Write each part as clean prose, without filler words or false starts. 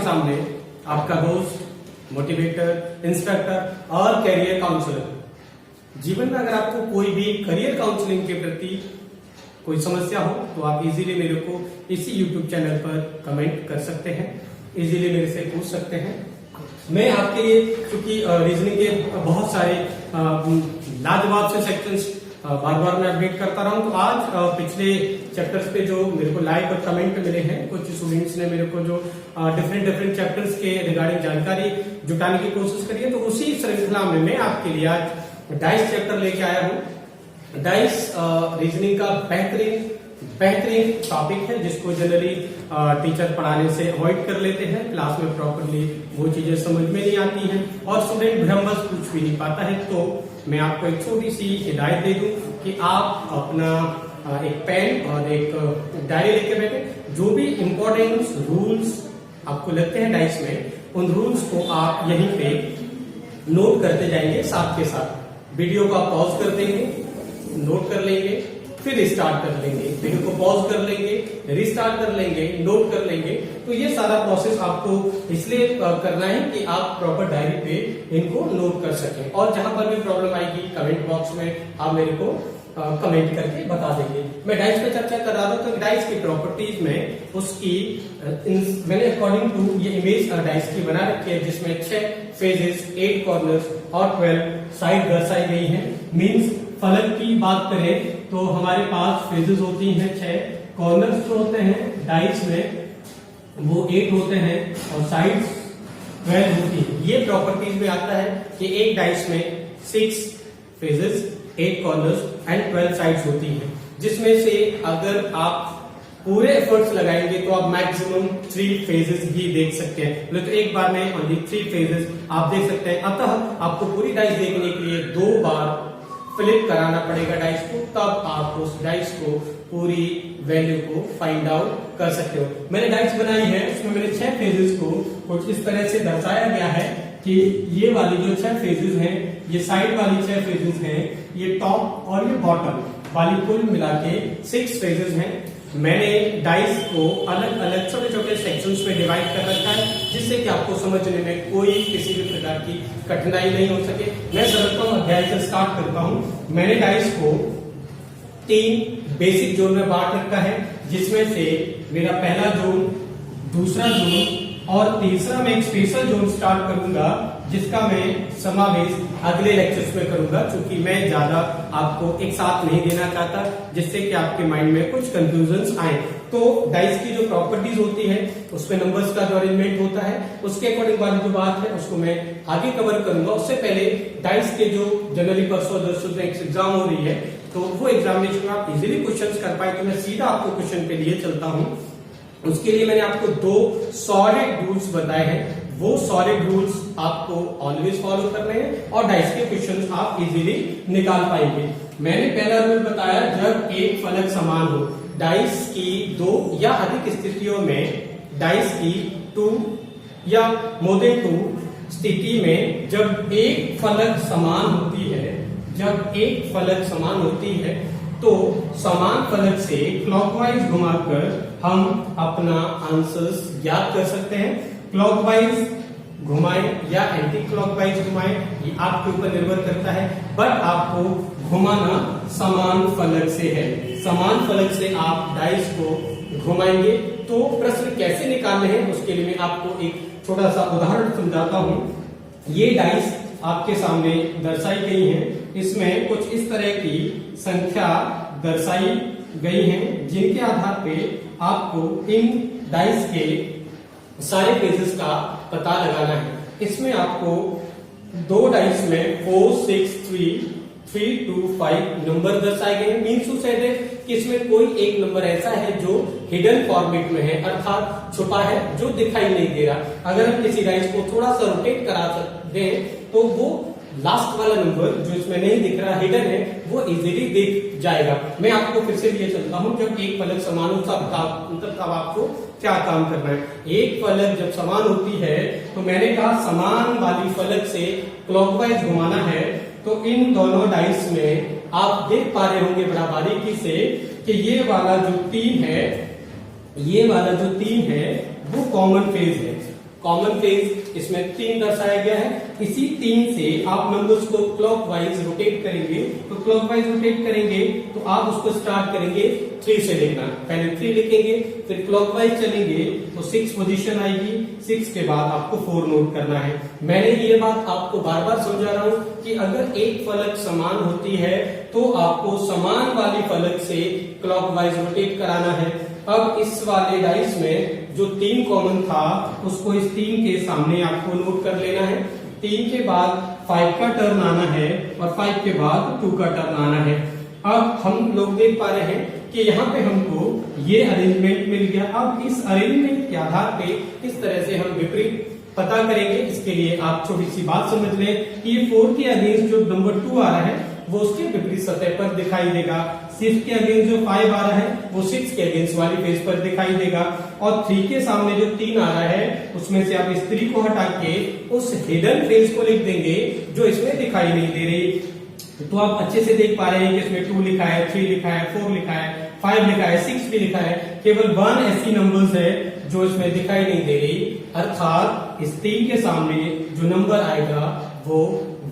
सामने आपका दोस्त, मोटिवेटर, इंस्ट्रक्टर और करियर काउंसलर। जीवन में अगर आपको कोई भी करियर काउंसलिंग के प्रति कोई समस्या हो तो आप इजीली मेरे को इसी यूट्यूब चैनल पर कमेंट कर सकते हैं, इजीली मेरे से पूछ सकते हैं। मैं आपके लिए क्योंकि रीजनिंग के बहुत सारे लाजवाब से सेक्शंस बार बार मैं अपडेट करता रहा हूं, तो आज पिछले चैप्टर्स पे जो मेरे को लाइक और कमेंट मिले हैं, कुछ स्टूडेंट्स ने मेरे को जो डिफरेंट चैप्टर्स के रिगार्डिंग जानकारी जुटाने की कोशिश करी है, तो उसी श्रृंखला में मैं आपके लिए आज डाइस चैप्टर लेके आया हूं। डाइस रीजनिंग का बेहतरीन टॉपिक है जिसको जनरली टीचर पढ़ाने से अवॉइड कर लेते हैं, क्लास में प्रॉपरली वो चीजें समझ में नहीं आती हैं और स्टूडेंट भ्रमबस पूछ भी नहीं पाता है। तो मैं आपको एक छोटी सी हिदायत दे दूं कि आप अपना एक पेन और एक डायरी लेके बैठे, जो भी इंपॉर्टेंट रूल्स आपको लगते हैं डाइस में, उन रूल्स को आप यहीं पे नोट करते जाएंगे। साथ के साथ वीडियो को आप पॉज कर देंगे, नोट कर लेंगे, फिर रिस्टार्ट कर लेंगे, वीडियो को पॉज कर लेंगे, रिस्टार्ट कर लेंगे, नोट कर लेंगे। तो ये सारा प्रोसेस आपको इसलिए करना है कि आप प्रॉपर डायरी पे इनको नोट कर सकें, और जहां पर भी प्रॉब्लम आएगी कमेंट बॉक्स में आप मेरे को कमेंट करके बता देंगे। मैं डाइस पे चर्चा कर रहा था, तो डाइस की प्रॉपर्टीज में उसकी मैंने अकॉर्डिंग टू ये इमेज डाइस की बना रखी है, जिसमें 6 फेजेस, 8 कॉर्नर्स और 12 साइड दर्शाई गई हैं। मींस फलक की बात करें तो हमारे पास फेजेस होती हैं 6, कॉर्नर्स जो होते हैं डाइस में वो 8 होते हैं और साइड्स 12 होती है। ये प्रॉपर्टीज में आता है कि एक डाइस में 6 फेजेस, 8 कॉर्नर्स एंड 12 साइड्स होती हैं, जिसमें से अगर आप पूरे एफर्ट्स लगाएंगे तो आप मैक्सिमम 3 फेजेस भी देख सकते हैं। तो एक बार में ओनली 3 फेजेस आप देख सकते हैं। अतः आपको पूरी डाइस देखने के लिए 2 बार फ्लिप कराना पड़ेगा डाइस को, तब आप उस डाइस को पूरी वैल्यू को फाइंड आउट कर सकते हो। मैंने डाइस बनाई है, उसमें मैंने 6 फेजेस को कुछ इस तरह से दर्शाया गया है कि ये वाली जो 6 फेजेस हैं, ये साइड वाली 6 फेजेस हैं, ये टॉप और ये बॉटम वाली कुल मिला के 6 फेजेस हैं। मैंने डाइस को अलग अलग छोटे छोटे सेक्शंस में डिवाइड कर रखा है, जिससे कि आपको समझने में कोई किसी भी प्रकार की कठिनाई नहीं हो सके। मैं सर्वप्रथम अध्याय से स्टार्ट करता हूं। मैंने डाइस को 3 बेसिक जोन में बांट रखा है, जिसमें से मेरा पहला जोन, दूसरा जोन और तीसरा मैं एक स्पेशल जोन स्टार्ट करूंगा, जिसका मैं समावेश अगले लेक्चर्स में करूंगा, क्योंकि मैं ज्यादा आपको एक साथ नहीं देना चाहता, जिससे कि आपके माइंड में कुछ कंफ्यूजन्स आए। तो डाइस की जो प्रॉपर्टीज होती है, उसमें नंबर्स का जो अरेंजमेंट होता है, उसके अकॉर्डिंग वाली जो बात है उसको मैं आगे कवर करूंगा। उससे पहले डाइस के जो जनरली परसों एग्जाम हो रही है, तो वो एग्जामिनेशन में आप इजिली क्वेश्चन कर पाए, तो मैं सीधा आपको क्वेश्चन पे लिए चलता हूं। उसके लिए मैंने आपको 2 सॉलिड रूल्स बताए हैं। वो सॉलिड रूल्स आपको ऑलवेज फॉलो करने हैं और डाइस के क्वेश्चंस आप इजीली निकाल पाएंगे। मैंने पहला रूल बताया, जब एक फलक समान हो, डाइस की 2 या अधिक स्थितियों में, डाइस की 2 या मोर देन 2 स्थिति में जब एक फलक समान होती है, तो समान फलक से क्लॉकवाइज घुमाकर हम अपना आंसर्स ज्ञात कर सकते हैं। क्लॉकवाइज घुमाएं या एंटी क्लॉकवाइज घुमाएं, ये आपके ऊपर निर्भर करता है, बट आपको घुमाना समान फलक से है। समान फलक से आप डाइस को घुमाएंगे। तो प्रश्न कैसे निकालने हैं, उसके लिए मैं आपको एक छोटा सा उदाहरण समझाता हूं। ये डाइस आपके सामने दर्शाई गई हैं, इसमें कुछ इस तरह की संख्या दर्शाई गई हैं, जिनके आधार पे आपको इन डाइस के सारे पेजेस का पता लगाना है। इसमें आपको 2 डाइस में 4, 6, 3, 2, 5 नंबर दर्शाए गए हैं। मीन्स टू से कि इसमें कोई एक नंबर ऐसा है जो हिडन फॉर्मेट में है, अर्थात छुपा है, जो दिखाई नहीं दे रहा। अगर हम किसी डाइस को थोड़ा सा रोटेट करा सकते हैं तो वो लास्ट वाला नंबर जो इसमें नहीं दिख रहा, हिडन है, वो इजीली दिख जाएगा। मैं आपको फिर से लिए चलता हूं। जब एक फलक समान हो तब आपको क्या काम करना है। एक फलक जब समान होती है, तो मैंने कहा समान वाली फलक से क्लॉकवाइज घुमाना है, तो इन दोनों डाइस में आप देख पा रहे होंगे बड़ा बारीकी से कि ये वाला जो 3 है वो कॉमन फेज है। कॉमन फेज इसमें 3 दर्शाया गया है। इसी 3 से आप नंबर्स को क्लॉकवाइज रोटेट करेंगे, तो क्लॉकवाइज रोटेट करेंगे तो आप उसको स्टार्ट करेंगे 3 से लिखना। पहले 3 लिखेंगे, फिर क्लॉकवाइज चलेंगे तो 6 पोजीशन आएगी, 6 के बाद आपको 4 नोट करना है। मैंने ये बात आपको बार बार समझा रहा हूं कि अगर एक फलक समान होती है तो आपको समान वाली फलक से क्लॉकवाइज रोटेट कराना है। अब इस वाले डाइस में जो 3 कॉमन था उसको इस 3 के सामने आपको नोट कर लेना है। 3 के बाद 5 का टर्न आना है और 5 के बाद 2 का टर्न आना है। अब हम लोग देख पा रहे हैं कि यहाँ पे हमको ये अरेंजमेंट मिल गया। अब इस अरेंजमेंट के आधार पे इस तरह से हम विपरीत पता करेंगे। इसके लिए आप छोटी सी बात समझ लें कि ये 4 के अगेंस्ट जो नंबर 2 आ रहा है वो उसके विपरीत सतह पर दिखाई देगा। 6 के अगेंस्ट जो 5 आ रहा है वो 6 के अगेंस्ट वाली फेस पर दिखाई देगा। और 3 के सामने जो 3 आ रहा है उसमें से आप इस 3 को हटा के उस हिडन फेस को लिख देंगे जो इसमें दिखाई नहीं दे रही। तो आप अच्छे से देख पा रहे हैं कि इसमें 2 लिखा है, 3 लिखा है, 4 लिखा है, 5 लिखा है, 6 भी लिखा है। केवल 1 ऐसी नंबर्स है जो इसमें दिखाई नहीं दे रही, अर्थात इस 3 के सामने जो नंबर आएगा वो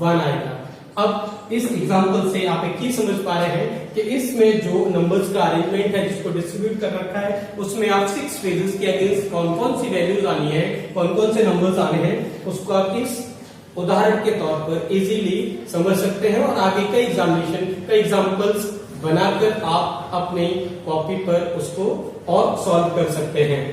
1 आएगा। अब इस एग्जांपल से आप एक चीज समझ पा रहे हैं कि इसमें जो नंबर्स का अरेंजमेंट है जिसको डिस्ट्रीब्यूट कर रखा है उसमें आप 6 फेजेस के अगेंस्ट कौन कौन सी वैल्यूज आनी है, कौन कौन से नंबर्स आने हैं, उसको आप इस उदाहरण के तौर पर इजीली समझ सकते हैं। और आगे कई एग्जाम्पल्स बनाकर आप अपनी कॉपी पर उसको और सॉल्व कर सकते हैं।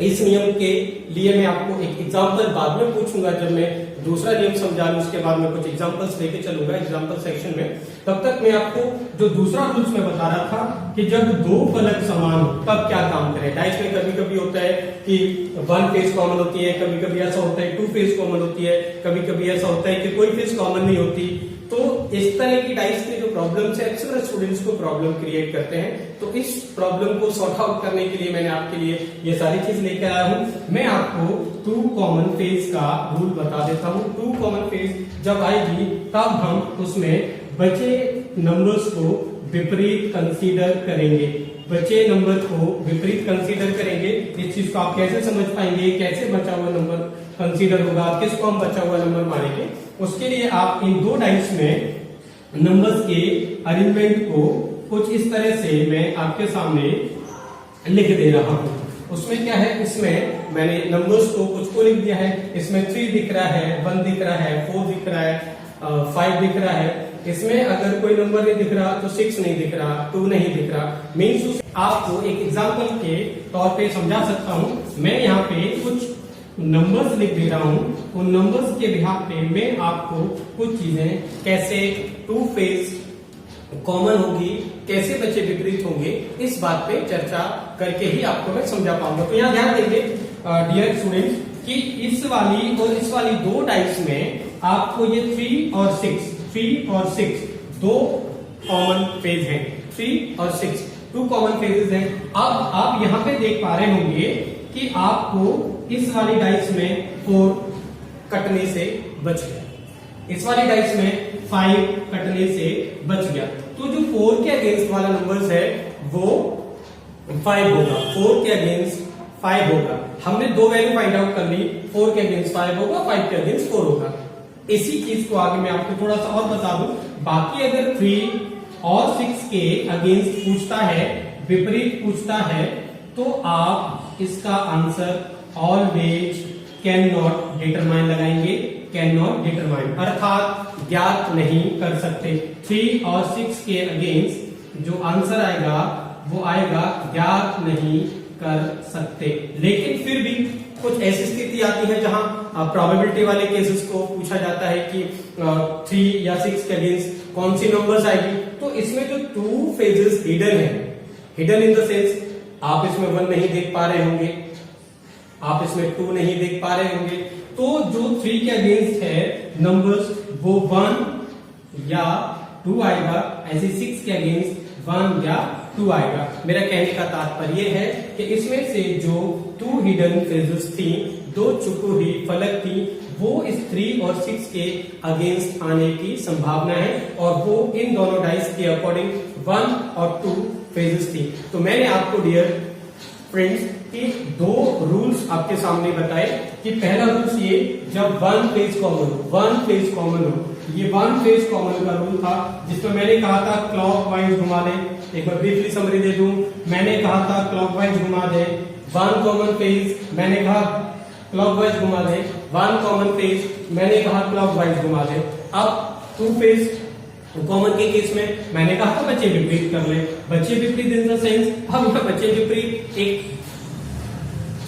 इस नियम के लिए मैं आपको एक एग्जांपल बाद में पूछूंगा, जब मैं दूसरा नियम समझा लूं उसके बाद मैं कुछ एग्जांपल्स लेके चलूंगा एग्जांपल सेक्शन में। तब तक मैं आपको जो दूसरा रूल्स में बता रहा था कि जब 2 फलक समान हो तब क्या काम करें। डाइस में कभी कभी होता है कि 1 फेज कॉमन होती है, कभी कभी ऐसा होता है 2 फेज कॉमन होती है, कभी कभी ऐसा होता है कि कोई फेज कॉमन नहीं होती। तो इस तरह की डाइस के जो प्रॉब्लम्स है अक्सर स्टूडेंट्स को प्रॉब्लम क्रिएट करते हैं। तो इस प्रॉब्लम को सॉर्ट आउट करने के लिए मैंने आपके लिए ये सारी चीज लेकर आया हूं। मैं आपको 2 कॉमन फेज का रूल बता देता हूं। 2 कॉमन फेज जब आएगी तब हम उसमें बचे नंबर्स को विपरीत कंसीडर करेंगे। बचे नंबर को विपरीत कंसीडर करेंगे। इस चीज को आप कैसे समझ पाएंगे, कैसे बचा हुआ नंबर कंसीडर होगा, किसको हम बचा हुआ नंबर मानेंगे। उसके लिए आप इन 2 डाइस में नंबर्स के अरेंजमेंट को कुछ इस तरह से मैं आपके सामने लिख दे रहा हूं। उसमें क्या है, इसमें मैंने नंबर्स को कुछ को लिख दिया है। इसमें 3 दिख रहा है, 1 दिख रहा है, 4 दिख रहा है, 5 दिख रहा है। इसमें अगर कोई नंबर नहीं दिख रहा तो 6 नहीं दिख रहा, 2 नहीं दिख रहा। मीन्स आपको एक एग्जांपल के तौर पे समझा सकता हूं। मैं यहाँ पे कुछ नंबर्स लिख दे रहा हूं। उन नंबर्स के बिहाफ पे मैं आपको कुछ चीजें कैसे 2 फेज कॉमन होगी, कैसे बच्चे विपरीत होंगे, इस बात पे चर्चा करके ही आपको मैं समझा पाऊंगा। तो यहाँ ध्यान देंगे डियर स्टूडेंट्स कि इस वाली और इस वाली 2 डाइस में आपको ये 3 और 6 2 कॉमन फेज हैं। 3 और 6 2 कॉमन फेजेस हैं। अब आप यहाँ पे देख पा रहे होंगे कि आपको इस वाली डाइस में 4 कटने से बच गया, इस वाली डाइस में 5 कटने से बच गया। तो जो 4 के अगेंस्ट वाला नंबर्स है वो 5 होगा, 4 के अगेंस्ट 5 होगा। हमने 2 वैल्यू फाइंड आउट कर ली, 4 के अगेंस्ट 5 होगा, 5 के अगेंस्ट 4 होगा। इसी चीज को आगे मैं आपको थोड़ा सा और बता दूं। बाकी अगर 3 और 6 के अगेंस्ट पूछता है, विपरीत पूछता है, तो आप इसका answer always can not determine लगाएंगे। कैन नॉट डिटरमाइन अर्थात ज्ञात नहीं कर सकते। 3 और 6 के अगेंस्ट जो आंसर आएगा वो आएगा ज्ञात नहीं कर सकते। लेकिन फिर भी कुछ ऐसी स्थिति आती है जहां प्रोबेबिलिटी वाले केसेस को पूछा जाता है कि 3 या 6 के अगेंस्ट कौन सी नंबर्स आएगी। तो इसमें जो 2 फेजेस हिडन है, हिडन इन द सेंस आप इसमें 1 नहीं देख पा रहे होंगे, आप इसमें 2 नहीं देख पा रहे होंगे। तो जो 3 के अगेंस्ट है नंबर्स वो 1 या 2 आएगा, ऐसे 6 के अगेंस्ट 1 या 2 आएगा। मेरा कहने का तात्पर्य है कि इसमें से जो 2 हिडन फेजेस थी, 2 चुकी हुई फलक थी, वो इस 3 और 6 के अगेंस्ट आने की संभावना है और वो इन दोनों डाइस के अकॉर्डिंग 1 और 2 फेजेस थी। तो मैंने आपको डियर फ्रेंड्स कि दो रूल्स आपके सामने बताए कि पहला रूल्स ये, जब वन फेज कॉमन हो, ये वन फेज कॉमन का रूल था जिसमें मैंने कहा था क्लॉकवाइज घुमा दे। एक बार ब्रीफली समरी दे दूं, मैंने कहा था क्लॉकवाइज घुमा दे, वन कॉमन फेज मैंने कहा क्लॉकवाइज घुमा दे, वन कॉमन फेज मैंने कहा क्लॉकवाइज घुमा दे। अब टू फेज कॉमन के केस में मैंने कहा था बच्चे विपरीत कर ले, बच्चे विपरीत इन द सेंस, अब यहाँ बच्चे विपरीत एक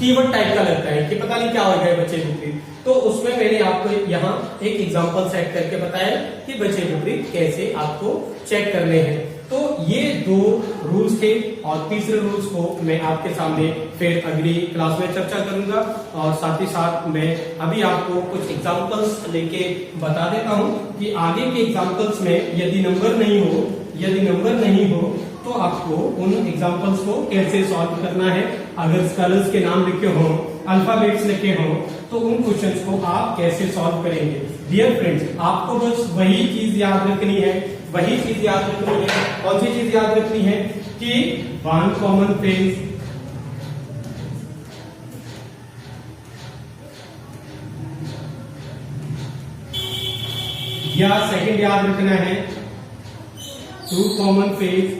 कीवर्ड टाइप का लगता है कि पता नहीं क्या हो गया बच्चे विपरीत, तो उसमें मैंने आपको यहाँ एक एग्जांपल सेट करके बताया कि बच्चे विपरीत कैसे आपको चेक करने हैं। तो ये दो रूल्स थे और तीसरे रूल्स को मैं आपके सामने फिर अगली क्लास में चर्चा करूंगा, और साथ ही साथ मैं अभी आपको कुछ एग्जांपल्स लेके बता देता हूं कि आगे के एग्जांपल्स में यदि नंबर नहीं हो तो आपको उन एग्जांपल्स को कैसे सॉल्व करना है। अगर कलर्स के नाम लिखे हो, अल्फाबेट्स लिखे हो, तो उन क्वेश्चंस को आप कैसे सॉल्व करेंगे। डियर फ्रेंड्स, आपको बस वही चीज याद रखनी है, कौन सी चीज याद रखनी है कि वन कॉमन फेज या सेकंड याद रखना है टू कॉमन फेज,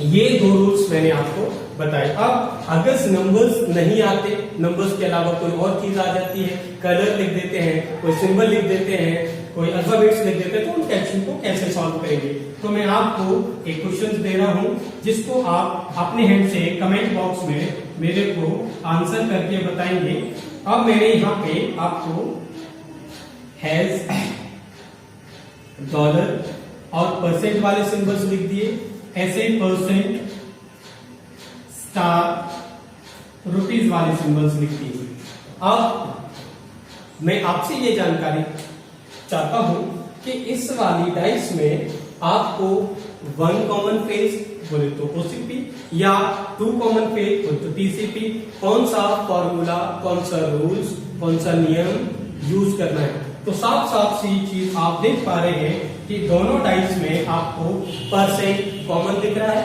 ये दो रूल्स मैंने आपको बताए। अब अगर नंबर्स नहीं आते, नंबर्स के अलावा कोई और चीज आ जाती है, कलर लिख देते हैं, कोई सिंबल लिख देते हैं, कोई अल्फाबेट्स लिख देते हैं, तो उन क्वेश्चन को कैसे सॉल्व करेंगे। तो मैं आपको एक क्वेश्चन दे रहा हूं जिसको आप अपने हैंड से कमेंट बॉक्स में मेरे को आंसर करके बताएंगे। अब मैंने यहाँ पे आपको हैज, डॉलर और परसेंट वाले सिंबल्स लिख दिए, ऐसे परसेंट, स्टार, रुपीज वाले सिंबल्स लिख दिए। अब मैं आपसे ये जानकारी चाहता हूं कि इस वाली डाइस में आपको वन कॉमन फेज बोले तो ओसीपी या टू कॉमन फेज बोले तो टीसीपी, कौन सा फॉर्मूला, कौन सा रूल्स, कौन सा नियम यूज करना है। तो साफ साफ सी चीज आप देख पा रहे हैं कि दोनों डाइस में आपको परसेंट कॉमन दिख रहा है,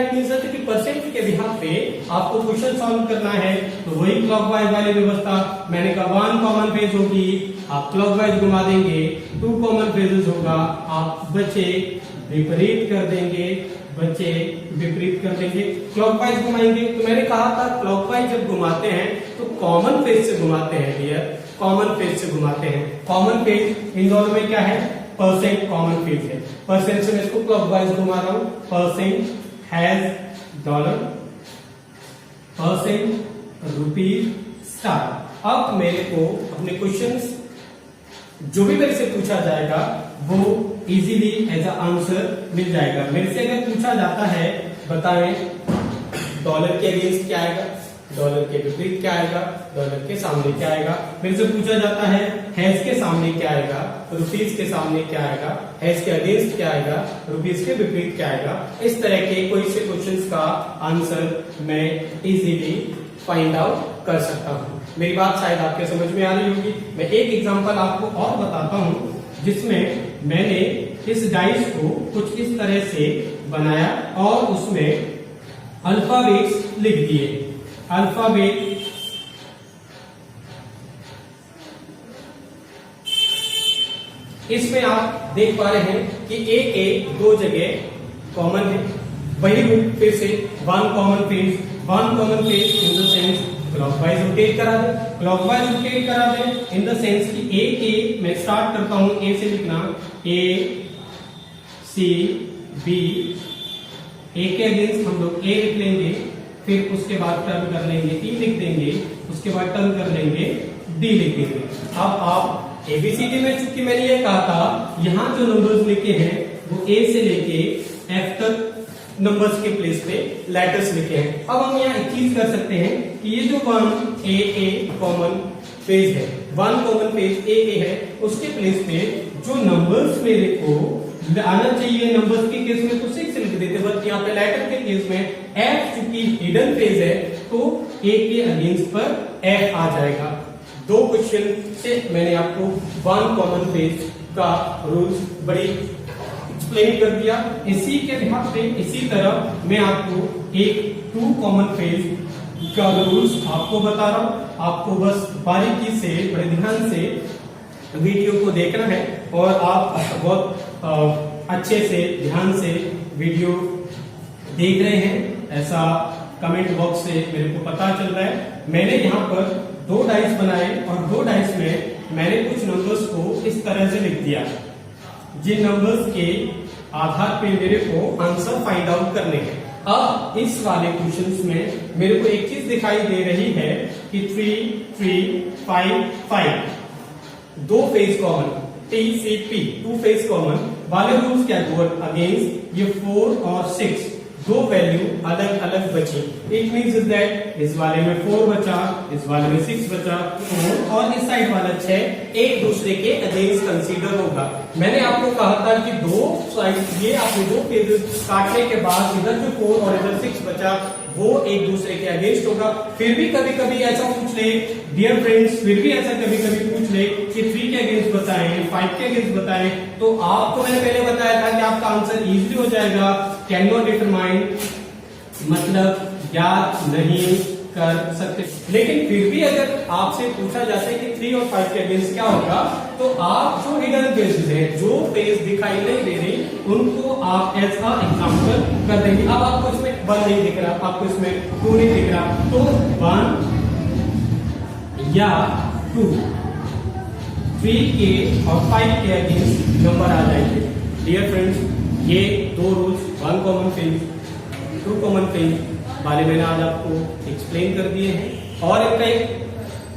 इट मींस कि परसेंट के बिहाफ पे आपको क्वेश्चन सॉल्व करना है। तो वही क्लॉकवाइज वाली व्यवस्था, मैंने कहा वन कॉमन फेज होगी, आप क्लॉकवाइज घुमा देंगे, टू कॉमन फेजेस होगा, आप बच्चे विपरीत कर देंगे, क्लॉकवाइज घुमाएंगे। तो मैंने कहा था क्लॉकवाइज जब घुमाते हैं तो कॉमन फेज से घुमाते हैं डियर, कॉमन फेज इन दोनों में क्या है, परसेंट कॉमन फेज है। परसेंट से मैं इसको क्लॉकवाइज घुमा रहा हूं, percent, has, dollar, percent, rupees, star. अब मेरे को अपने क्वेश्चंस जो भी मेरे से पूछा जाएगा वो इजीली एज अ आंसर मिल जाएगा। मेरे से अगर पूछा जाता है बताएं डॉलर के अगेंस्ट क्या आएगा, डॉलर के विपरीत क्या आएगा, डॉलर के सामने क्या आएगा। मेरे से पूछा जाता है हैज के सामने क्या आएगा, रुपीज के सामने क्या आएगा, हैज के अगेंस्ट क्या आएगा, रुपीज के विपरीत क्या आएगा। इस तरह के कोई से क्वेश्चंस का आंसर मैं इजीली फाइंड आउट कर सकता हूं। मेरी बात शायद आपके समझ में आ रही होगी। मैं एक एग्जांपल आपको और बताता हूं जिसमें मैंने इस डाइस को कुछ इस तरह से बनाया और उसमें अल्फाबेट्स लिख दिए। अल्फाबेट इसमें आप देख पा रहे हैं कि ए दो जगह कॉमन है, वही फिर से one common phase in the sense clockwise rotate करा दे इन द सेंस कि ए के मैं स्टार्ट करता हूं, ए से लिखना, ए सी बी, ए के अगेंस्ट हम लोग ए लिख लेंगे, फिर उसके बाद टर्न कर लेंगे, ई लिख देंगे, उसके बाद टर्न कर लेंगे, डी लिख देंगे। अब आप एबीसीडी में चूंकि मैंने ये कहा था यहाँ जो नंबर्स लिखे हैं वो ए से लेके एफ तक नंबर्स के प्लेस पे लेटर्स लिखे हैं। अब हम यहाँ एक चीज कर सकते हैं कि ये जो वन ए कॉमन फेज है, वन कॉमन फेज ए है, उसके प्लेस पे जो नंबर्स मेरे को आना चाहिए, नंबर्स के केस में तो 6 लिख देते, बट यहाँ पे लेटर के केस में एफ चूंकि हिडन फेज है तो ए के अगेंस्ट पर एफ आ जाएगा। दो क्वेश्चन से मैंने आपको वन कॉमन फेज का रूल्स बड़ी एक्सप्लेन कर दिया। इसी के ध्यान से इसी तरह मैं आपको एक टू कॉमन फेज का रूल्स आपको बता रहा हूं। आपको बस बारीकी से बड़े ध्यान से वीडियो को देखना है और आप बहुत अच्छे से ध्यान से वीडियो देख रहे हैं, ऐसा कमेंट बॉक्स से मेरे को पता चल रहा है। मैंने यहाँ पर दो डाइस बनाए और दो डाइस में मैंने कुछ नंबर्स को इस तरह से लिख दिया, जिन नंबर्स के आधार पे मेरे को आंसर फाइंड आउट करने हैं। अब इस वाले क्वेश्चंस में मेरे को एक चीज दिखाई दे रही है कि 3, 3, 5, 5 दो phase common, TCP two phase common वाले रूल्स क्या हुआ अगेंस्ट ये 4 और 6 दो वैल्यू अलग अलग बची। इट मींस इज दैट इस वाले में 4 बचा, इस वाले में 6 बचा, 4 और इस साइड वाला 6 एक दूसरे के अगेंस्ट कंसीडर होगा। मैंने आपको कहा था कि दो साइड ये आपने दो फेजेस काटने के बाद इधर जो 4 और इधर 6 बचा वो एक दूसरे के अगेंस्ट होगा। फिर भी कभी कभी ऐसा पूछ ले डियर फ्रेंड्स, फिर भी ऐसा कभी कभी पूछ ले कि 3 के अगेंस्ट बताएं, 5 के अगेंस्ट बताएं, तो आपको मैंने पहले बताया था कि आपका आंसर इजीली हो जाएगा। कैन नॉट डिटरमाइन मतलब याद नहीं कर सकते। लेकिन फिर भी अगर आपसे पूछा जाता है कि 3 और 5 के अगेंस्ट क्या होगा, तो आप जो हिडन फेजेस है, जो फेज दिखाई नहीं दे रही, उनको आप एज अ एग्जांपल कर देंगे। अब आपको इसमें 1 नहीं दिख रहा, आपको इसमें 2 नहीं दिख रहा, तो 1 या 2 3 के और 5 के अगेंस्ट नंबर आ जाएंगे। डियर फ्रेंड्स, ये दो rules, one common phase, two common phase वाले मैंने आज आपको एक्सप्लेन कर दिए हैं। और इनका एक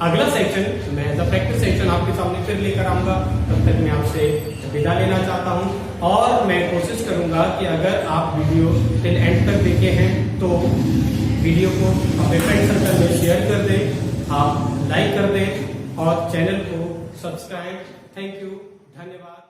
अगला सेक्शन मैं एज अ प्रैक्टिस सेक्शन आपके सामने फिर लेकर आऊंगा। तब तक मैं आपसे विदा लेना चाहता हूं और मैं कोशिश करूंगा कि अगर आप वीडियो टिल एंड तक देखे हैं तो वीडियो को अपने फ्रेंड सर्कल में शेयर कर दें, आप लाइक कर दें और चैनल को सब्सक्राइब। थैंक यू, धन्यवाद।